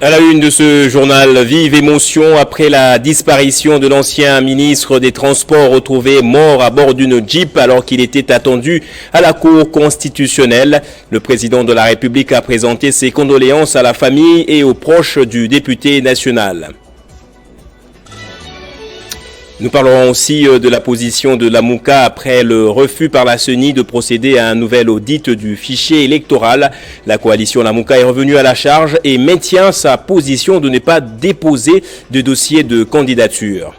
À la une de ce journal, vive émotion après la disparition de l'ancien ministre des Transports retrouvé mort à bord d'une Jeep alors qu'il était attendu à la Cour constitutionnelle. Le président de la République a présenté ses condoléances à la famille et aux proches du député national. Nous parlerons aussi de la position de la Mouka après le refus par la CENI de procéder à un nouvel audit du fichier électoral. La coalition La Mouka est revenue à la charge et maintient sa position de ne pas déposer de dossier de candidature.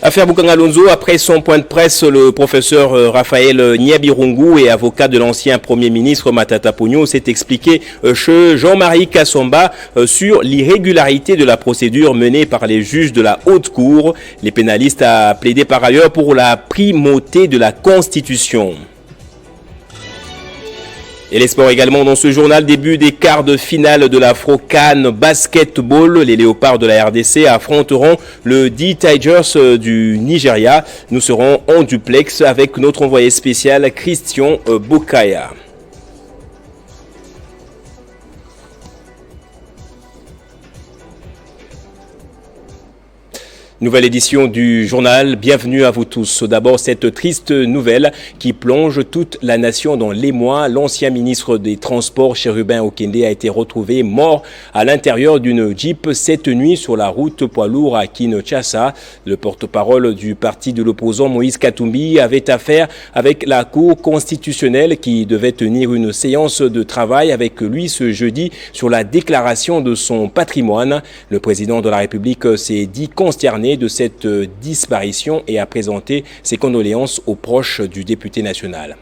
Affaire Boukanga Alonso, après son point de presse, le professeur Raphaël Niabirungu et avocat de l'ancien Premier ministre Matata Ponyo s'est expliqué chez Jean-Marie Kassomba sur l'irrégularité de la procédure menée par les juges de la Haute Cour. Les pénalistes ont plaidé par ailleurs pour la primauté de la Constitution. Et les sports également dans ce journal, début des quarts de finale de l'Afro-CAN Basketball. Les Léopards de la RDC affronteront le D-Tigers du Nigeria. Nous serons en duplex avec notre envoyé spécial Christian Bokaya. Nouvelle édition du journal, bienvenue à vous tous. D'abord, cette triste nouvelle qui plonge toute la nation dans l'émoi. L'ancien ministre des Transports, Chérubin Okende, a été retrouvé mort à l'intérieur d'une Jeep cette nuit sur la route poids lourd à Kinshasa. Le porte-parole du parti de l'opposant, Moïse Katumbi, avait affaire avec la Cour constitutionnelle qui devait tenir une séance de travail avec lui ce jeudi sur la déclaration de son patrimoine. Le président de la République s'est dit consterné de cette disparition et a présenté ses condoléances aux proches du député national.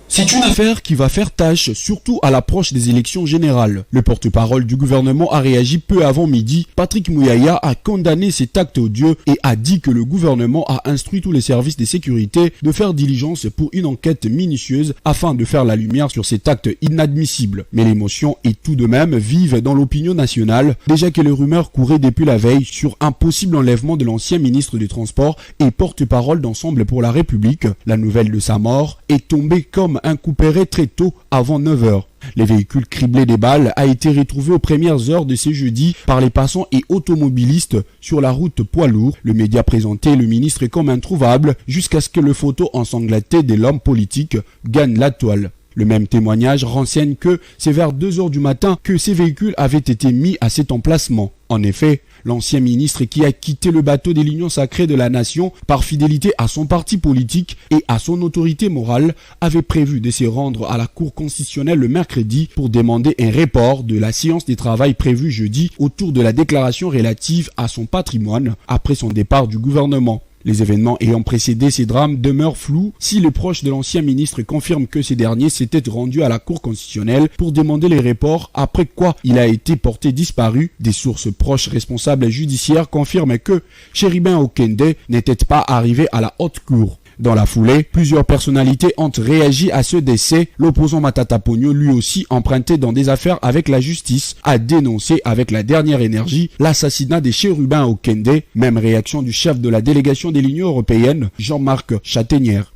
C'est une affaire qui va faire tâche, surtout à l'approche des élections générales. Le porte-parole du gouvernement a réagi peu avant midi. Patrick Mouyaya a condamné cet acte odieux et a dit que le gouvernement a instruit tous les services de sécurité de faire diligence pour une enquête minutieuse afin de faire la lumière sur cet acte inadmissible. Mais l'émotion est tout de même vive dans l'opinion nationale, déjà que les rumeurs couraient depuis la veille sur un possible enlèvement de l'ancien ministre des Transports et porte-parole d'Ensemble pour la République. La nouvelle de sa mort est tombée comme un coup péré très tôt avant 9h. Les véhicules criblés des balles a été retrouvé aux premières heures de ce jeudi par les passants et automobilistes sur la route poids lourd. Le média présentait le ministre comme introuvable jusqu'à ce que le photo ensanglanté de l'homme politique gagne la toile. Le même témoignage renseigne que c'est vers 2h du matin que ces véhicules avaient été mis à cet emplacement. En effet, l'ancien ministre qui a quitté le bateau de l'Union sacrée de la nation par fidélité à son parti politique et à son autorité morale avait prévu de se rendre à la Cour constitutionnelle le mercredi pour demander un report de la séance des travaux prévue jeudi autour de la déclaration relative à son patrimoine après son départ du gouvernement. Les événements ayant précédé ces drames demeurent flous si les proches de l'ancien ministre confirment que ces derniers s'étaient rendus à la Cour constitutionnelle pour demander les reports, après quoi il a été porté disparu. Des sources proches responsables judiciaires confirment que Chérubin Okende n'était pas arrivé à la haute cour. Dans la foulée, plusieurs personnalités ont réagi à ce décès. L'opposant Matata Ponyo, lui aussi emprunté dans des affaires avec la justice, a dénoncé avec la dernière énergie l'assassinat des Chérubins Okende. Même réaction du chef de la délégation de l'Union européenne, Jean-Marc Chataignière.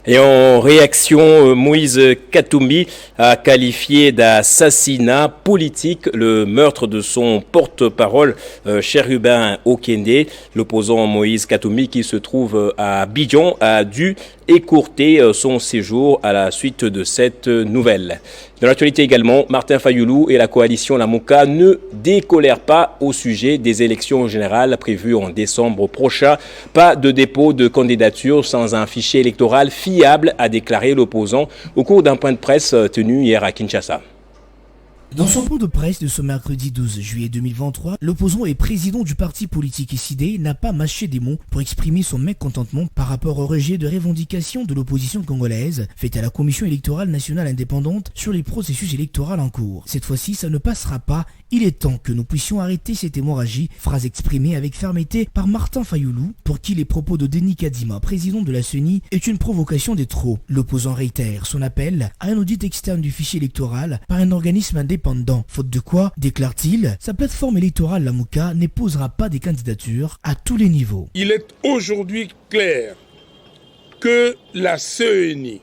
Et en réaction, Moïse Katumbi a qualifié d'assassinat politique le meurtre de son porte-parole Chérubin Okende. L'opposant Moïse Katumbi, qui se trouve à Abidjan, a dû écourter son séjour à la suite de cette nouvelle. Dans l'actualité également, Martin Fayoulou et la coalition La Mouka ne décolèrent pas au sujet des élections générales prévues en décembre prochain. Pas de dépôt de candidature sans un fichier électoral fiable, a déclaré l'opposant au cours d'un point de presse tenu hier à Kinshasa. Dans son point de presse de ce mercredi 12 juillet 2023, l'opposant et président du parti politique SID n'a pas mâché des mots pour exprimer son mécontentement par rapport au rejet de revendications de l'opposition congolaise faite à la Commission électorale nationale indépendante sur les processus électoraux en cours. Cette fois-ci, ça ne passera pas. Il est temps que nous puissions arrêter cette hémorragie, phrase exprimée avec fermeté par Martin Fayoulou, pour qui les propos de Denis Kadima, président de la CENI, est une provocation des trop. L'opposant réitère son appel à un audit externe du fichier électoral par un organisme indépendant. Faute de quoi, déclare-t-il, sa plateforme électorale La Mouka n'épousera pas des candidatures à tous les niveaux. Il est aujourd'hui clair que la CENI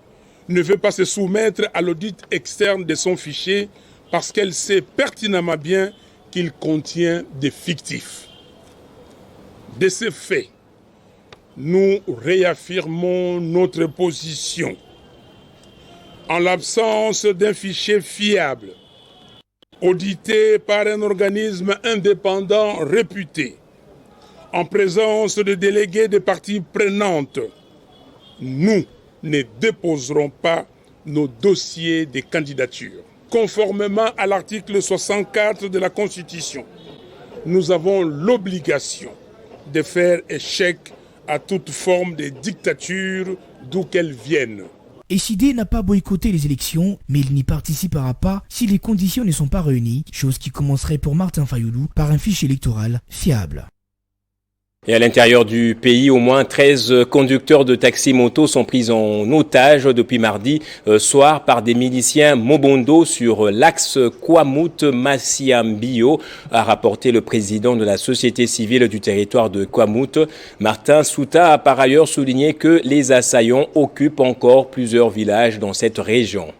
ne veut pas se soumettre à l'audit externe de son fichier parce qu'elle sait pertinemment bien qu'il contient des fictifs. De ce fait, nous réaffirmons notre position. En l'absence d'un fichier fiable, audité par un organisme indépendant réputé, en présence de délégués des parties prenantes, nous ne déposerons pas nos dossiers de candidature. Conformément à l'article 64 de la Constitution, nous avons l'obligation de faire échec à toute forme de dictature d'où qu'elle vienne. SID n'a pas boycotté les élections, mais il n'y participera pas si les conditions ne sont pas réunies, chose qui commencerait pour Martin Fayoulou par un fichier électoral fiable. Et à l'intérieur du pays, au moins 13 conducteurs de taxi-moto sont pris en otage depuis mardi soir par des miliciens Mobondo sur l'axe Kwamouth-Massiambio, a rapporté le président de la société civile du territoire de Kwamouth. Martin Souta a par ailleurs souligné que les assaillants occupent encore plusieurs villages dans cette région.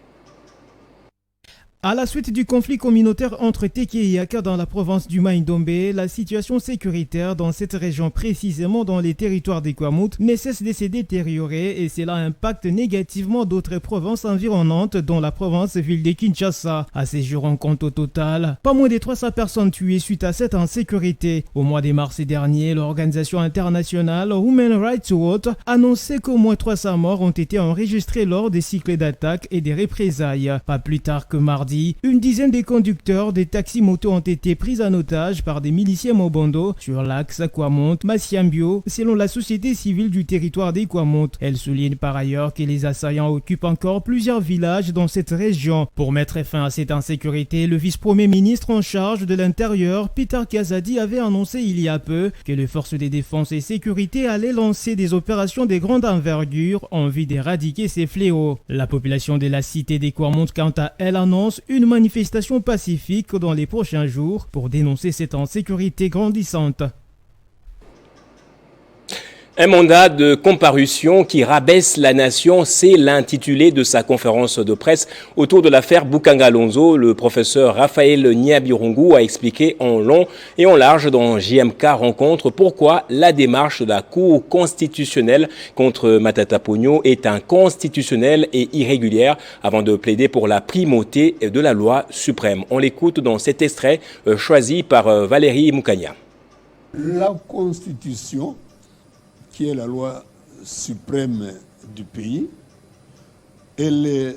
À la suite du conflit communautaire entre Teke et Yaka dans la province du Maïndombe, la situation sécuritaire dans cette région, précisément dans les territoires des Kwamouth, ne cesse de se détériorer et cela impacte négativement d'autres provinces environnantes, dont la province-ville de Kinshasa. À ces jours, on compte au total pas moins de 300 personnes tuées suite à cette insécurité. Au mois de mars dernier, l'organisation internationale Human Rights Watch annonçait qu'au moins 300 morts ont été enregistrés lors des cycles d'attaques et des représailles. Pas plus tard que mardi, une dizaine de conducteurs des taxis-motos ont été pris en otage par des miliciens Mobondo sur l'axe Kwamouth-Massiambio, selon la société civile du territoire des Kwamouth. Elle souligne par ailleurs que les assaillants occupent encore plusieurs villages dans cette région. Pour mettre fin à cette insécurité, le vice-premier ministre en charge de l'Intérieur, Peter Kazadi, avait annoncé il y a peu que les forces de défense et sécurité allaient lancer des opérations de grande envergure en vue d'éradiquer ces fléaux. La population de la cité des Kwamouth, quant à elle, annonce une manifestation pacifique dans les prochains jours pour dénoncer cette insécurité grandissante. Un mandat de comparution qui rabaisse la nation, c'est l'intitulé de sa conférence de presse autour de l'affaire Bukanga-Lonzo. Le professeur Raphaël Niabirungu a expliqué en long et en large dans JMK Rencontre pourquoi la démarche de la Cour constitutionnelle contre Matata Ponyo est inconstitutionnelle et irrégulière avant de plaider pour la primauté de la loi suprême. On l'écoute dans cet extrait choisi par Valérie Moukania. La Constitution, qui est la loi suprême du pays, et les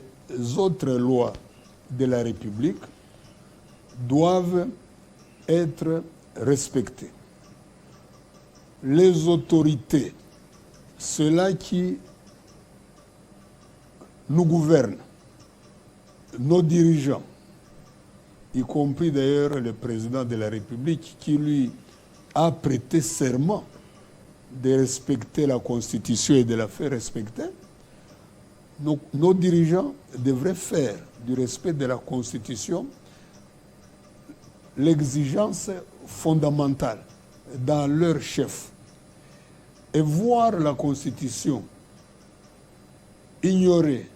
autres lois de la République doivent être respectées. Les autorités, ceux-là qui nous gouvernent, nos dirigeants, y compris d'ailleurs le président de la République qui lui a prêté serment de respecter la Constitution et de la faire respecter, nos dirigeants devraient faire du respect de la Constitution l'exigence fondamentale dans leur chef. Et voir la Constitution ignorée,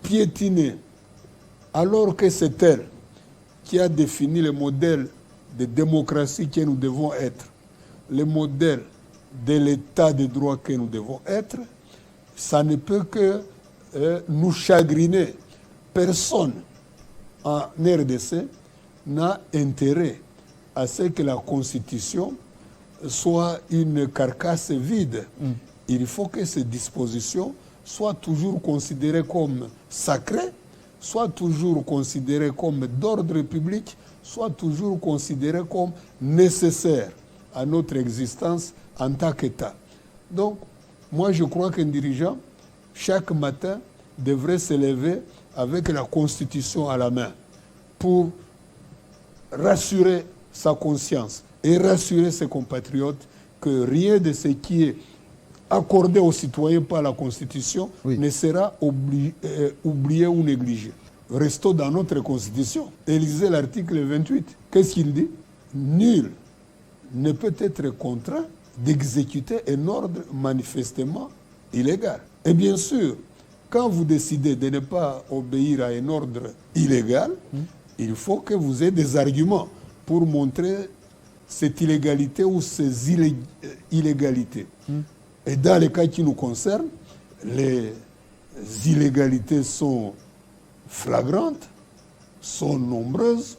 piétinée, alors que c'est elle qui a défini le modèle de démocratie que nous devons être, le modèle de l'état de droit que nous devons être, ça ne peut que nous chagriner. Personne en RDC n'a intérêt à ce que la Constitution soit une carcasse vide. Il faut que ces dispositions soient toujours considérées comme sacrées, soient toujours considérées comme d'ordre public, soient toujours considérées comme nécessaires à notre existence en tant qu'État. Donc, moi je crois qu'un dirigeant, chaque matin, devrait se lever avec la Constitution à la main pour rassurer sa conscience et rassurer ses compatriotes que rien de ce qui est accordé aux citoyens par la Constitution ne sera oublié ou négligé. Restons dans notre Constitution. Et lisez l'article 28. Qu'est-ce qu'il dit? Nul ne peut être contraint d'exécuter un ordre manifestement illégal. Et bien sûr, quand vous décidez de ne pas obéir à un ordre illégal, il faut que vous ayez des arguments pour montrer cette illégalité ou ces illégalités. Et dans les cas qui nous concernent, les illégalités sont flagrantes, sont nombreuses.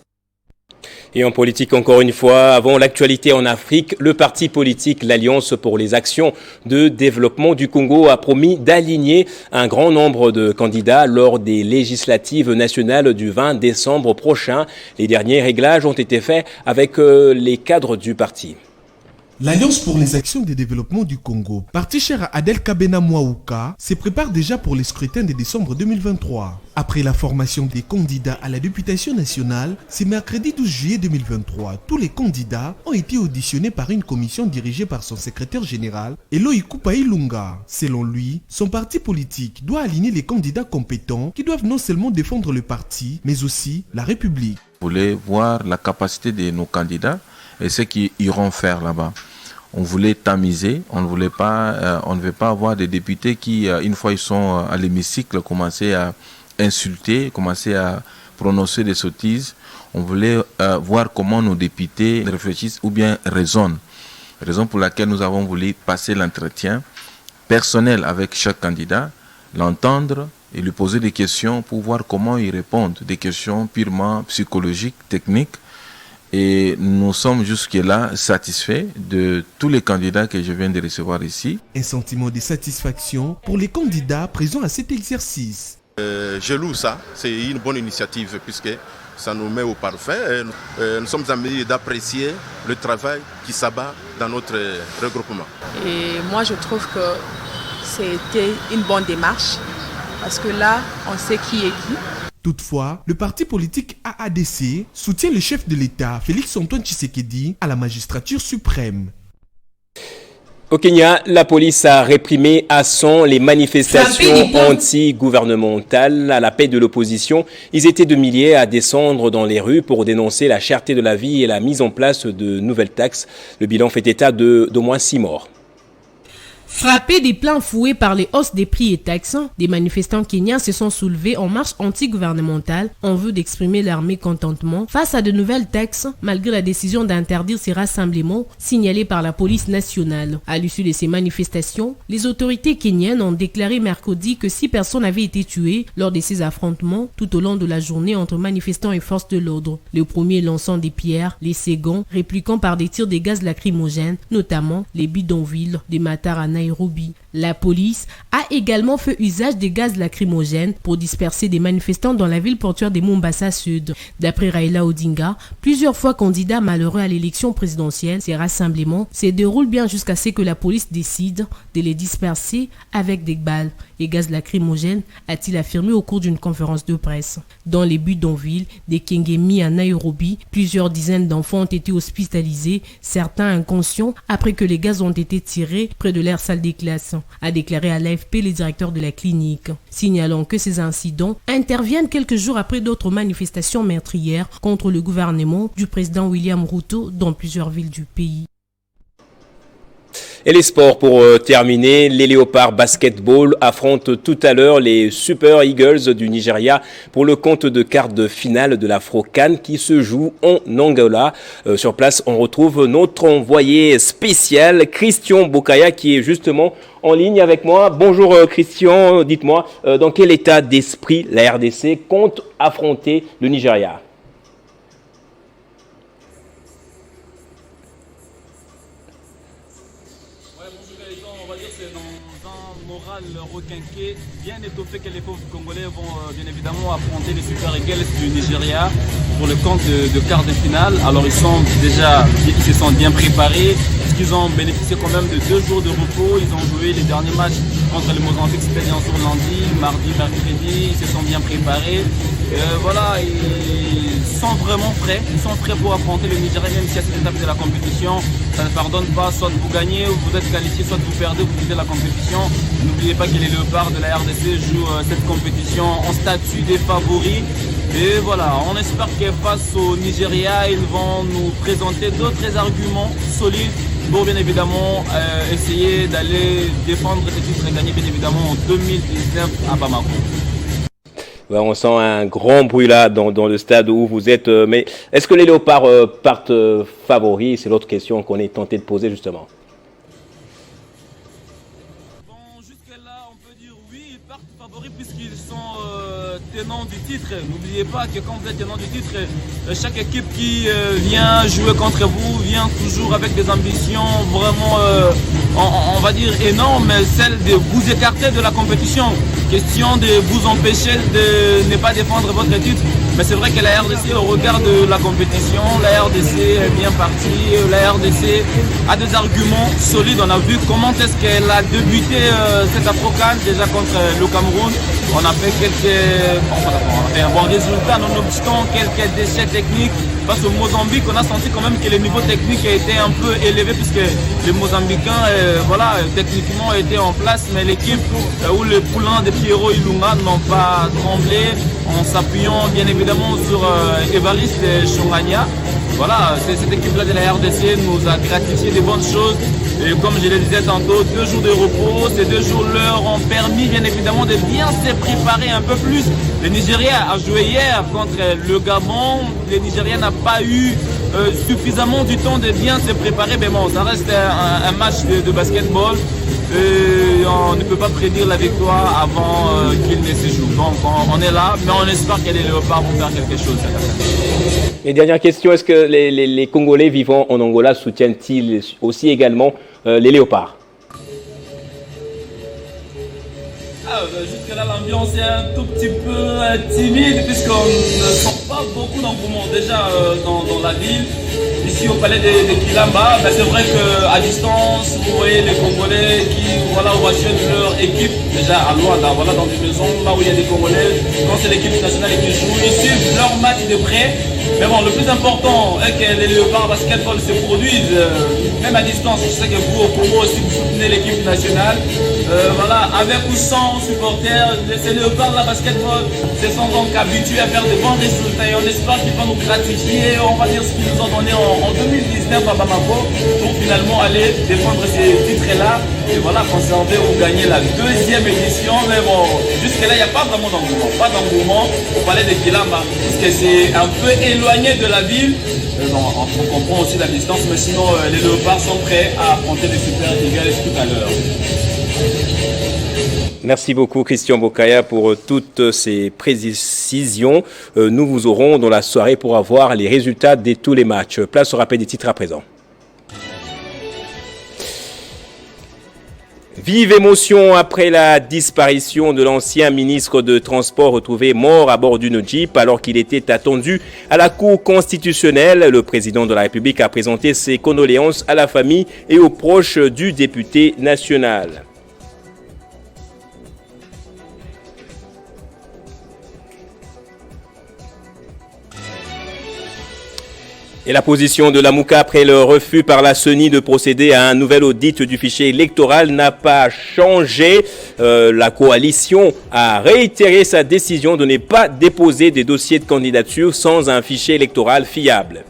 Et en politique, encore une fois, avant l'actualité en Afrique, le parti politique l'Alliance pour les actions de développement du Congo a promis d'aligner un grand nombre de candidats lors des législatives nationales du 20 décembre prochain. Les derniers réglages ont été faits avec les cadres du parti. L'Alliance pour les actions de développement du Congo, parti cher à Adel Kabena Mouaouka, se prépare déjà pour les scrutins de décembre 2023. Après la formation des candidats à la députation nationale, c'est mercredi 12 juillet 2023. Tous les candidats ont été auditionnés par une commission dirigée par son secrétaire général, Eloy Koupaï Lunga. Selon lui, son parti politique doit aligner les candidats compétents qui doivent non seulement défendre le parti, mais aussi la République. Vous voulez voir la capacité de nos candidats et ce qu'ils iront faire là-bas. On voulait tamiser, on ne veut pas avoir des députés qui, une fois ils sont à l'hémicycle, commencer à insulter, commencer à prononcer des sottises. On voulait voir comment nos députés réfléchissent ou bien raisonnent. Raison pour laquelle nous avons voulu passer l'entretien personnel avec chaque candidat, l'entendre et lui poser des questions pour voir comment ils répondent, des questions purement psychologiques, techniques. Et nous sommes jusque-là satisfaits de tous les candidats que je viens de recevoir ici. Un sentiment de satisfaction pour les candidats présents à cet exercice. Je loue ça, c'est une bonne initiative puisque ça nous met au parfait. Nous sommes en mesure d'apprécier le travail qui s'abat dans notre regroupement. Et moi je trouve que c'était une bonne démarche parce que là on sait qui est qui. Toutefois, le parti politique AADC soutient le chef de l'État, Félix-Antoine Tshisekedi, à la magistrature suprême. Au Kenya, la police a réprimé à 100 les manifestations anti-gouvernementales à la paix de l'opposition. Ils étaient de milliers à descendre dans les rues pour dénoncer la cherté de la vie et la mise en place de nouvelles taxes. Le bilan fait état d'au moins 6 morts. Frappés des plein fouet par les hausses des prix et taxes, des manifestants kenyans se sont soulevés en marche anti-gouvernementale en vue d'exprimer leur mécontentement face à de nouvelles taxes malgré la décision d'interdire ces rassemblements signalés par la police nationale. À l'issue de ces manifestations, les autorités kenyanes ont déclaré mercredi que 6 personnes avaient été tuées lors de ces affrontements tout au long de la journée entre manifestants et forces de l'ordre. Le premier lançant des pierres, les seconds répliquant par des tirs de gaz lacrymogènes, notamment les bidonvilles de Matar à Nairobi. La police a également fait usage des gaz lacrymogènes pour disperser des manifestants dans la ville portuaire de Mombasa Sud. D'après Raila Odinga, plusieurs fois candidat malheureux à l'élection présidentielle, ces rassemblements se déroulent bien jusqu'à ce que la police décide de les disperser avec des balles et gaz lacrymogènes, a-t-il affirmé au cours d'une conférence de presse. Dans les bidonvilles de Kengemi à Nairobi, plusieurs dizaines d'enfants ont été hospitalisés, certains inconscients après que les gaz ont été tirés près de leur salle des classes, a déclaré à l'AFP le directeur de la clinique, signalant que ces incidents interviennent quelques jours après d'autres manifestations meurtrières contre le gouvernement du président William Ruto dans plusieurs villes du pays. Et les sports pour terminer, les Léopards Basketball affrontent tout à l'heure les Super Eagles du Nigeria pour le compte de quart de finale de l'Afro-CAN qui se joue en Angola. Sur place, on retrouve notre envoyé spécial Christian Bokaya qui est justement en ligne avec moi. Bonjour Christian, dites-moi dans quel état d'esprit la RDC compte affronter le Nigeria ? Requinqué, bien étoffé que les pauvres Congolais vont bien évidemment affronter les Super Eagles du Nigeria pour le compte de quart de finale. Alors ils se sont bien préparés, puisqu'ils ont bénéficié quand même de 2 jours de repos. Ils ont joué les derniers matchs contre le Mozambique, c'était bien sûr lundi, mardi, mercredi, ils se sont bien préparés. Voilà, ils sont vraiment prêts, pour affronter le Nigeria, même si à cette étape de la compétition, ça ne pardonne pas, soit vous gagnez, ou vous êtes qualifié, soit vous perdez, vous quittez la compétition. N'oubliez pas que les Léopards de la RDC jouent cette compétition en statut des favoris. Et voilà, on espère que face au Nigeria, ils vont nous présenter d'autres arguments solides pour bien évidemment essayer d'aller défendre ces titres et gagner bien évidemment en 2019 à Bamako. Ouais, on sent un grand bruit là dans le stade où vous êtes. Mais est-ce que les Léopards partent favoris? C'est l'autre question qu'on est tenté de poser justement. Puisqu'ils sont tenants du titre. N'oubliez pas que quand vous êtes tenant du titre, chaque équipe qui vient jouer contre vous vient toujours avec des ambitions vraiment, on va dire, énormes, celle de vous écarter de la compétition. Question de vous empêcher de ne pas défendre votre titre. Mais c'est vrai que la RDC, au regard de la compétition, la RDC est bien partie, la RDC a des arguments solides. On a vu comment est-ce qu'elle a débuté cette Afro-CAN déjà contre le Cameroun. On a fait un bon résultat, nonobstant quelques déchets techniques. Face au Mozambique, on a senti quand même que le niveau technique a été un peu élevé puisque les Mozambicains, techniquement étaient en place, mais l'équipe ou les poulains de Pierrot Ilunga n'ont pas tremblé en s'appuyant bien évidemment sur Évariste Chongania. Voilà, cette équipe-là de la RDC nous a gratifié de bonnes choses. Et comme je le disais tantôt, 2 jours de repos, ces 2 jours leur ont permis bien évidemment de bien se préparer un peu plus. Le Nigeria a joué hier contre le Gabon. Le Nigeria n'a pas eu suffisamment du temps de bien se préparer. Mais bon, ça reste un match de basketball. On ne peut pas prédire la victoire avant qu'il ne se joue. Donc on est là, mais on espère que les Léopards vont faire quelque chose. Et dernière question, est-ce que les Congolais vivant en Angola soutiennent-ils aussi également les Léopards? Jusque-là, l'ambiance est un tout petit peu timide puisqu'on ne sent pas beaucoup d'engouement déjà dans la ville. Ici au palais de Kilamba, c'est vrai qu'à distance, vous voyez les Congolais qui ovationnent leur équipe déjà à Luanda, dans des maisons là où il y a des Congolais, quand c'est l'équipe nationale qui joue, ils suivent leur match de près. Mais bon, le plus important est que les Léopards basketball se produisent, même à distance. Je sais que vous au Congo aussi vous soutenez l'équipe nationale. Avec ou sans supporters, ces Léopards la basketball se sont donc habitués à faire de bons résultats et on espère qu'ils vont nous gratifier, on va dire ce qu'ils nous ont donné en 2019 à Bamako pour finalement aller défendre ces titres-là et conserver ou gagner la 2e édition. Mais bon, jusque-là, il n'y a pas vraiment d'engouement. Pas d'engouement au palais de Kilamba, puisque c'est un peu éloigné de la ville. On comprend aussi la distance, mais sinon, les Léopards sont prêts à affronter les Super Eagles tout à l'heure. Merci beaucoup Christian Bokaya pour toutes ces précisions. Nous vous aurons dans la soirée pour avoir les résultats de tous les matchs. Place au rappel des titres à présent. Vive émotion après la disparition de l'ancien ministre de Transport retrouvé mort à bord d'une Jeep alors qu'il était attendu à la Cour constitutionnelle. Le président de la République a présenté ses condoléances à la famille et aux proches du député national. Et la position de la Mouka après le refus par la CENI de procéder à un nouvel audit du fichier électoral n'a pas changé. La coalition a réitéré sa décision de ne pas déposer des dossiers de candidature sans un fichier électoral fiable.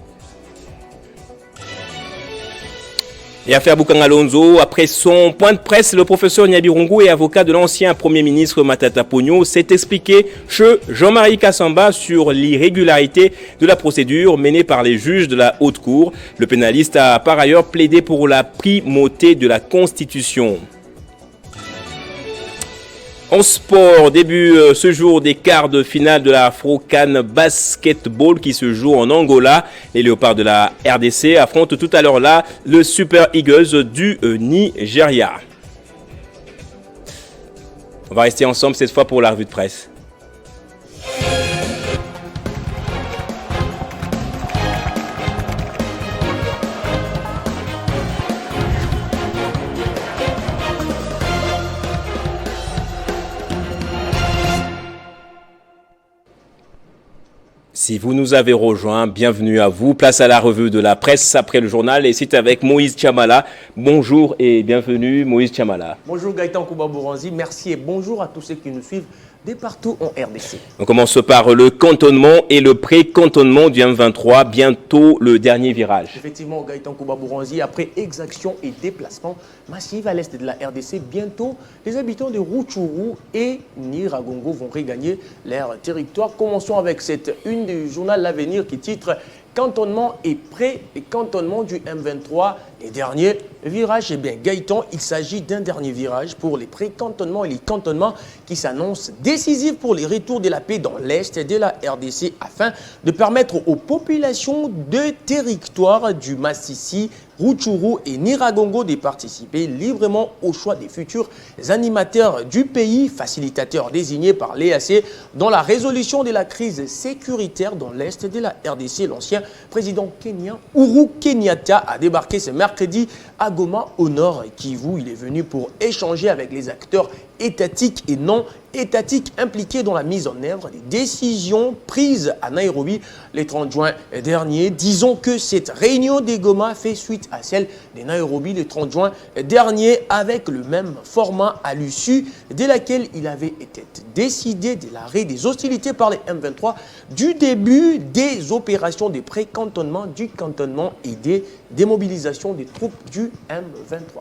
Et affaire Boukan Alonso, après son point de presse, le professeur Nyabirungu et avocat de l'ancien Premier ministre Matata Pogno s'est expliqué chez Jean-Marie Kassamba sur l'irrégularité de la procédure menée par les juges de la Haute Cour. Le pénaliste a par ailleurs plaidé pour la primauté de la Constitution. En sport, début ce jour des quarts de finale de la Afro-CAN Basketball qui se joue en Angola. Les Léopards de la RDC affrontent tout à l'heure là le Super Eagles du Nigeria. On va rester ensemble cette fois pour la revue de presse. Si vous nous avez rejoints, bienvenue à vous. Place à la revue de la presse après le journal et c'est avec Moïse Chamala. Bonjour et bienvenue Moïse Chamala. Bonjour Gaëtan Kouba-Bouranzi, merci et bonjour à tous ceux qui nous suivent de partout en RDC. On commence par le cantonnement et le pré-cantonnement du M23, bientôt le dernier virage. Effectivement, Gaëtan Kouba-Bouranzi, après exaction et déplacement massif à l'est de la RDC, bientôt les habitants de Rutshuru et Nyiragongo vont regagner leur territoire. Commençons avec cette une du journal L'Avenir qui titre cantonnement et pré-cantonnement du M23. Les derniers virages, eh bien Gaëtan, il s'agit d'un dernier virage pour les pré-cantonnements et les cantonnements qui s'annoncent décisifs pour les retours de la paix dans l'Est de la RDC afin de permettre aux populations de territoire du Massissi, Rutshuru et Nyiragongo de participer librement au choix des futurs animateurs du pays, facilitateurs désignés par l'EAC dans la résolution de la crise sécuritaire dans l'Est de la RDC. L'ancien président kenyan Uhuru Kenyatta a débarqué ce mercredi à Goma au nord Kivu. Il est venu pour échanger avec les acteurs étatiques et non étatiques impliqués dans la mise en œuvre des décisions prises à Nairobi le 30 juin dernier. Disons que cette réunion des Goma fait suite à celle de Nairobi le 30 juin dernier avec le même format à l'issue de laquelle il avait été décidé de l'arrêt des hostilités par les M23, du début des opérations de pré-cantonnement, du cantonnement et des démobilisations des troupes du M23.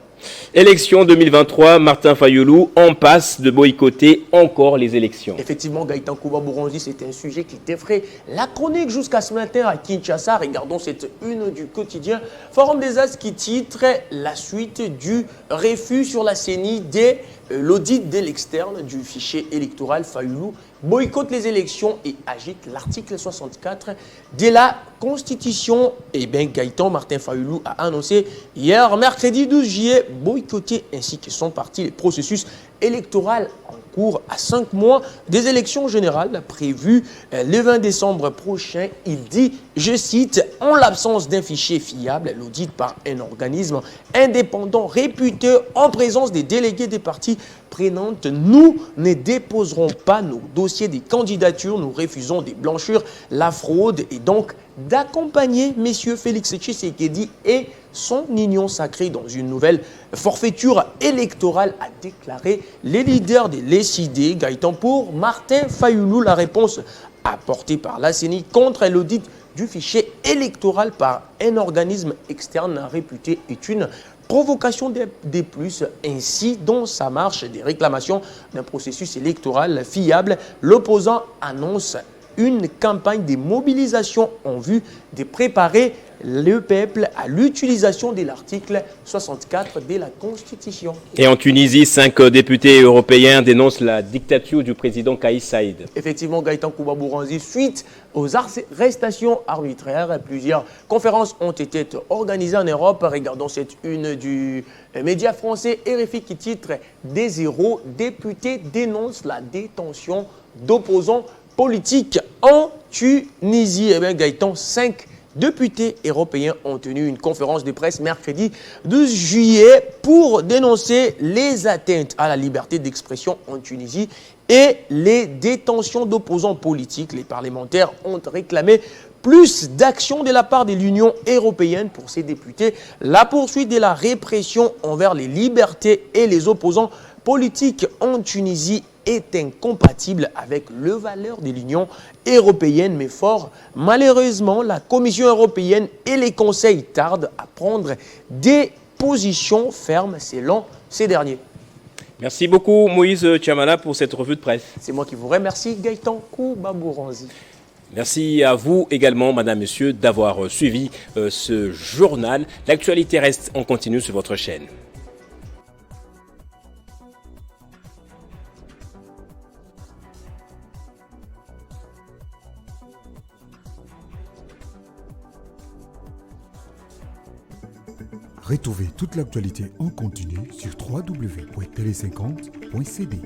Élection 2023, Martin Fayoulou en passe de boycotter encore les élections. Effectivement, Gaëtan Kouba-Bouranzi, c'est un sujet qui défraie la chronique jusqu'à ce matin à Kinshasa. Regardons cette une du quotidien Forum des As qui titre la suite du refus sur la CENI de l'audit de l'externe du fichier électoral. Fayoulou boycotte les élections et agite l'article 64 de la Constitution. Et bien, Gaëtan Martin Fayoulou a annoncé hier, mercredi 12 juillet, boycotter ainsi que son parti le processus électoral en cours à 5 mois des élections générales prévues le 20 décembre prochain. Il dit, je cite, « En l'absence d'un fichier fiable, l'audit par un organisme indépendant réputé en présence des délégués des partis prenantes, nous ne déposerons pas nos dossiers des candidatures, nous refusons de blanchir la fraude et donc d'accompagner M. Félix Tshisekedi et son union sacrée dans une nouvelle forfaiture électorale, a déclaré les leaders de l'ECD. Gaëtan, pour Martin Fayoulou, la réponse apportée par la CENI contre l'audit du fichier électoral par un organisme externe réputé est une provocation des plus. Ainsi, dans sa marche des réclamations d'un processus électoral fiable, l'opposant annonce une campagne de mobilisation en vue de préparer le peuple à l'utilisation de l'article 64 de la Constitution. Et en Tunisie, 5 députés européens dénoncent la dictature du président Kais Saïd. Effectivement, Gaëtan Kouba-Bouranzi, suite aux arrestations arbitraires, plusieurs conférences ont été organisées en Europe. Regardons cette une du média français RFI qui titre « Des héros députés dénoncent la détention d'opposants politiques en Tunisie ». Eh bien, Gaëtan, 5 députés européens ont tenu une conférence de presse mercredi 12 juillet pour dénoncer les atteintes à la liberté d'expression en Tunisie et les détentions d'opposants politiques. Les parlementaires ont réclamé plus d'actions de la part de l'Union européenne pour ces députés, la poursuite de la répression envers les libertés et les opposants politiques en Tunisie est incompatible avec les valeurs de l'Union européenne, mais fort malheureusement, la Commission européenne et les conseils tardent à prendre des positions fermes selon ces derniers. Merci beaucoup Moïse Tchamala pour cette revue de presse. C'est moi qui vous remercie, Gaëtan Kouba-Bouranzi. Merci à vous également, madame, messieurs, d'avoir suivi ce journal. L'actualité reste en continu sur votre chaîne. Retrouvez toute l'actualité en continu sur www.tele50.cd.